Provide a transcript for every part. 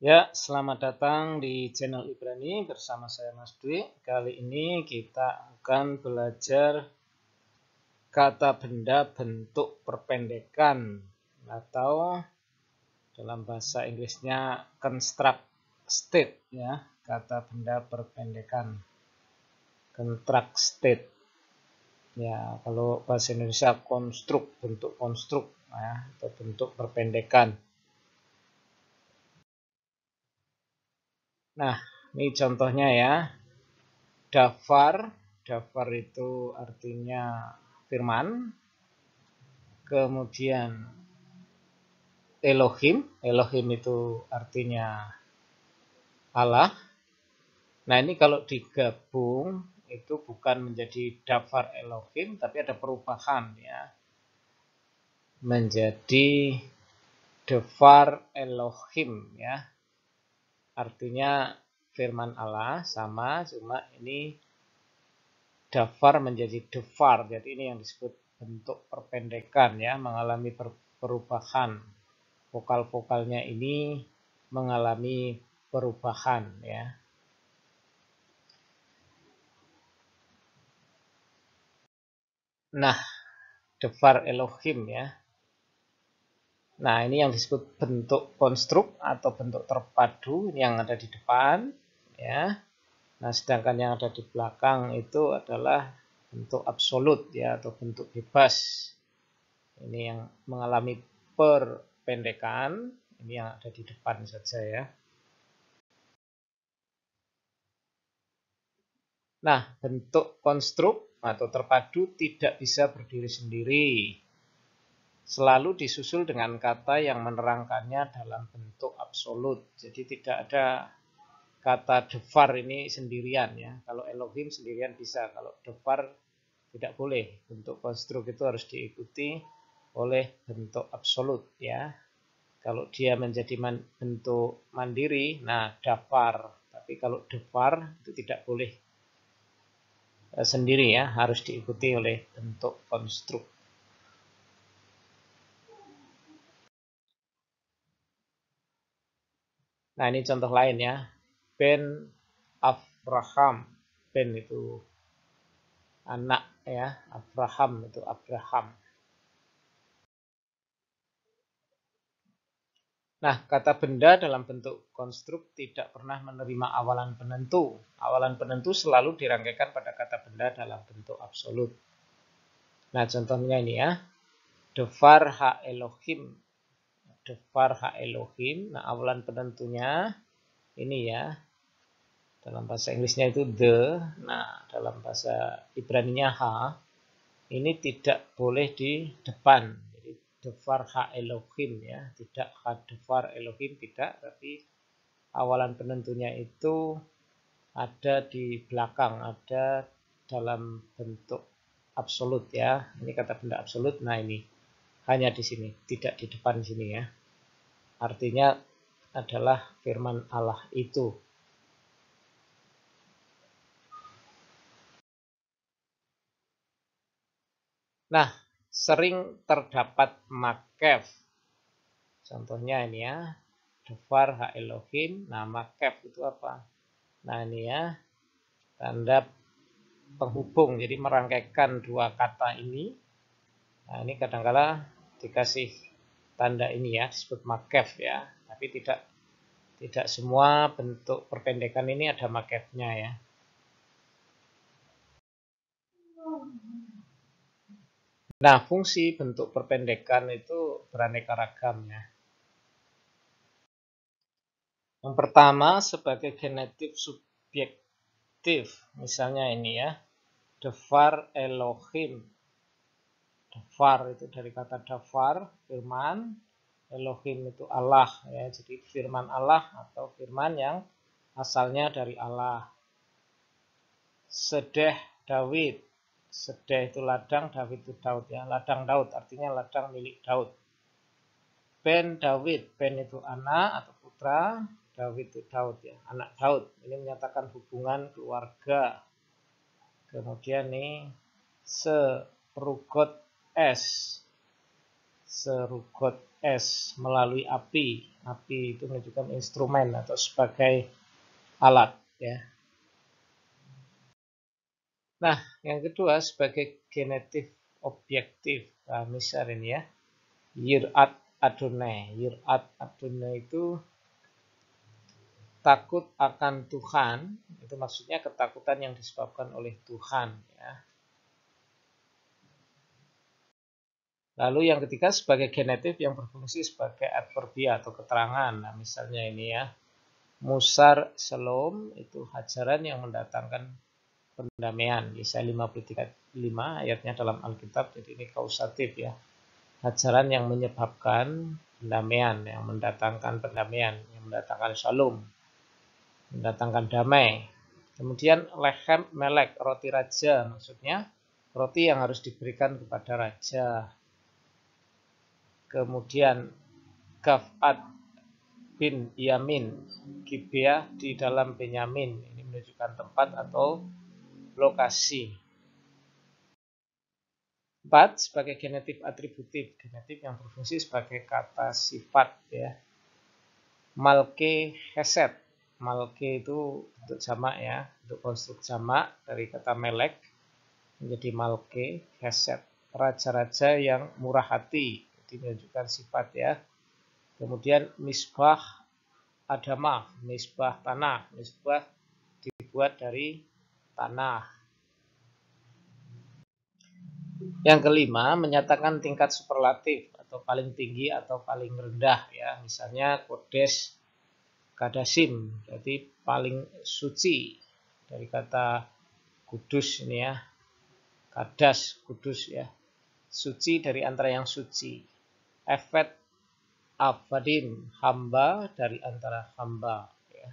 Ya, selamat datang di channel Ibrani bersama saya Mas Dwi. Kali ini kita akan belajar kata benda bentuk perpendekan atau dalam bahasa Inggrisnya construct state ya, kata benda perpendekan. Construct state. Ya, kalau bahasa Indonesia konstruk, bentuk konstruk ya, atau bentuk perpendekan. Nah, ini contohnya ya. Dafar, dafar itu artinya firman. Kemudian Elohim, Elohim itu artinya Allah. Nah, ini kalau digabung itu bukan menjadi dafar Elohim, tapi ada perubahan ya. Menjadi dafar Elohim ya. Artinya firman Allah sama, cuma ini dafar menjadi dafar. Jadi ini yang disebut bentuk perpendekan ya, mengalami perubahan. Vokal-vokalnya ini mengalami perubahan ya. Nah, dafar Elohim ya. Nah, ini yang disebut bentuk konstruk atau bentuk terpadu yang ada di depan ya. Nah, sedangkan yang ada di belakang itu adalah bentuk absolut ya atau bentuk bebas. Ini yang mengalami perpendekan, ini yang ada di depan saja ya. Nah, bentuk konstruk atau terpadu tidak bisa berdiri sendiri. Selalu disusul dengan kata yang menerangkannya dalam bentuk absolut. Jadi tidak ada kata dafar ini sendirian ya. Kalau Elohim sendirian bisa, kalau dafar tidak boleh. Bentuk konstruk itu harus diikuti oleh bentuk absolut ya. Kalau dia menjadi bentuk mandiri, nah dafar. Tapi kalau dafar itu tidak boleh sendiri ya, harus diikuti oleh bentuk konstruk. Nah, ini contoh lain ya. Ben Abraham. Ben itu anak ya, Abraham itu Abraham. Nah, kata benda dalam bentuk konstruk tidak pernah menerima awalan penentu. Awalan penentu selalu dirangkaikan pada kata benda dalam bentuk absolut. Nah, contohnya ini ya. Dafar ha Elohim. Dafar ha Elohim. Nah, awalan penentunya ini ya. Dalam bahasa Inggrisnya itu the. Nah, dalam bahasa Ibraninya ha. Ini tidak boleh di depan. Jadi dafar ha Elohim ya. Tidak ha dafar Elohim tidak. Tapi awalan penentunya itu ada di belakang. Ada dalam bentuk absolut ya. Ini kata benda absolut. Nah ini. Hanya di sini. Tidak di depan sini ya. Artinya adalah firman Allah itu. Nah, sering terdapat makef. Contohnya ini ya. Dafar ha Elohim. Nah, makef itu apa? Nah, ini ya. Tanda penghubung. Jadi merangkaikan dua kata ini. Nah, ini kadang-kala dikasih tanda ini ya. Disebut makef ya. Tapi tidak semua bentuk perpendekan ini ada makefnya ya. Nah, fungsi bentuk perpendekan itu beraneka ragam ya. Yang pertama sebagai genetif subjektif. Misalnya ini ya. Dafar Elohim. Dafar itu dari kata dafar, firman. Elohim itu Allah ya. Jadi firman Allah atau firman yang asalnya dari Allah. Sedeh Daud. Sedeh itu ladang, Daud itu Daud ya. Ladang Daud artinya ladang milik Daud. Ben Daud, Ben itu anak atau putra, Daud itu Daud ya, anak Daud. Ini menyatakan hubungan keluarga. Kemudian nih serugot es. serugot es melalui api. Api itu menunjukkan instrumen atau sebagai alat ya. Nah, yang kedua sebagai genetif objektif. Nah, misal ini ya. Yirat Adonai. Yirat Adonai itu takut akan Tuhan. Itu maksudnya ketakutan yang disebabkan oleh Tuhan ya. Lalu yang ketiga sebagai genetif yang berfungsi sebagai adverbia atau keterangan. Nah, misalnya ini ya. Musar Shalom itu hajaran yang mendatangkan pendamaian. Yesaya 53:5 ayatnya dalam Alkitab, jadi ini kausatif ya. Hajaran yang menyebabkan pendamaian, yang mendatangkan pendamaian, yang mendatangkan shalom, mendatangkan damai. Kemudian lechem melek, roti raja, maksudnya roti yang harus diberikan kepada raja. Kemudian Gafat bin Yamin, Gibeah di dalam Benyamin. Ini menunjukkan tempat atau lokasi. 4 sebagai genetif atributif, genetif yang berfungsi sebagai kata sifat ya. Malke Heset. Malke itu bentuk jamak ya, bentuk konstruk jamak dari kata melek menjadi Malke Heset. Raja-raja yang murah hati, ini menunjukkan sifat ya. Kemudian misbah adamah, misbah tanah, misbah dibuat dari tanah. Yang kelima, menyatakan tingkat superlatif atau paling tinggi atau paling rendah ya. Misalnya kodes kadasim, berarti paling suci dari kata kudus ini ya. Kadas, kudus ya. Suci dari antara yang suci. Efet abadim, hamba dari antara hamba ya.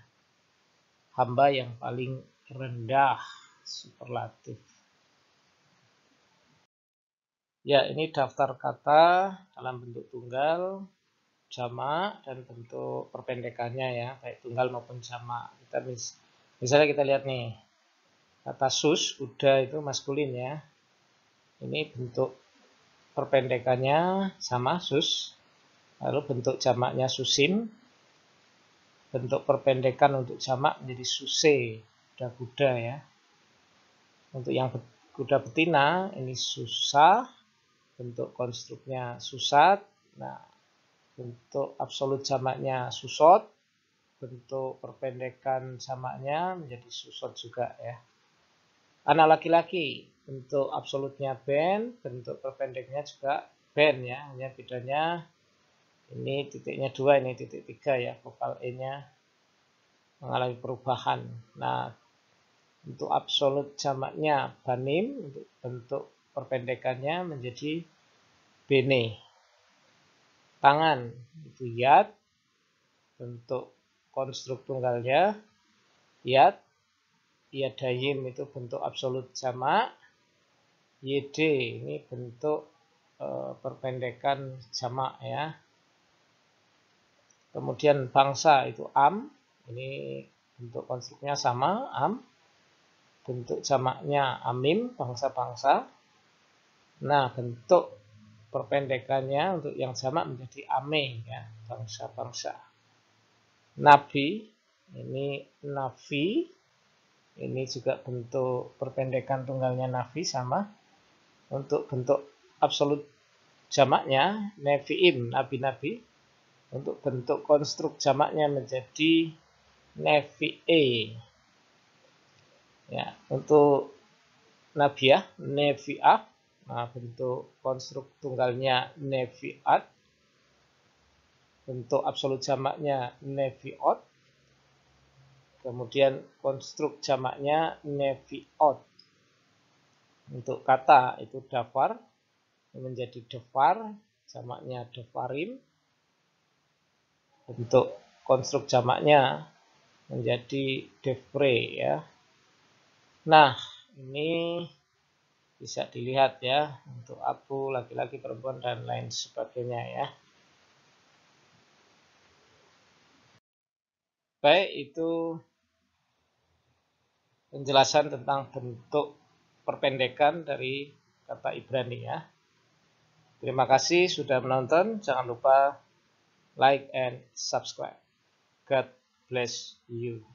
Hamba yang paling rendah, superlatif. Ya, ini daftar kata dalam bentuk tunggal, jamak, dan bentuk perpendekannya ya, baik tunggal maupun jamak. Misalnya kita lihat nih, kata sus, kuda itu maskulin ya. Ini bentuk perpendekannya sama sus, lalu bentuk jamaknya susim, bentuk perpendekan untuk jamak menjadi suse, kuda-kuda ya. Untuk yang kuda betina, ini susah, bentuk konstruknya susat. Nah, bentuk absolut jamaknya susot, bentuk perpendekan jamaknya menjadi susot juga ya. Anak laki-laki, bentuk absolutnya ben, bentuk perpendeknya juga ben ya. Hanya bedanya ini titiknya 2, ini titik 3 ya. Vokal E-nya mengalami perubahan. Nah, untuk absolut jamaknya banim, untuk bentuk perpendekannya menjadi bene. Tangan itu yad, bentuk konstruk tunggalnya yad. Yadayim itu bentuk absolut jamak. YD ini bentuk perpendekan jamak ya. Kemudian bangsa itu am, ini bentuk konstruknya sama, am. Bentuk jamaknya amim, bangsa-bangsa. Nah, bentuk perpendekannya untuk yang jamak menjadi ame ya, bangsa-bangsa. Nabi, ini nafi, ini juga bentuk perpendekan tunggalnya nafi sama. Untuk bentuk absolut jamaknya neviim, nabi-nabi. Untuk bentuk konstruk jamaknya menjadi nevi'e. Ya, untuk nabiah, nevi'ah. Nah, bentuk konstruk tunggalnya nevi'at. Bentuk absolut jamaknya nevi'ot. Kemudian konstruk jamaknya nevi'ot. Untuk kata itu dafar, menjadi defar, jamaknya defarim. Bentuk konstruk jamaknya menjadi defre ya. Nah, ini bisa dilihat ya untuk abu, laki-laki, perempuan, dan lain sebagainya ya. Baik, itu penjelasan tentang bentuk perpendekan dari kata Ibrani ya. Terima kasih sudah menonton. Jangan lupa like and subscribe. God bless you.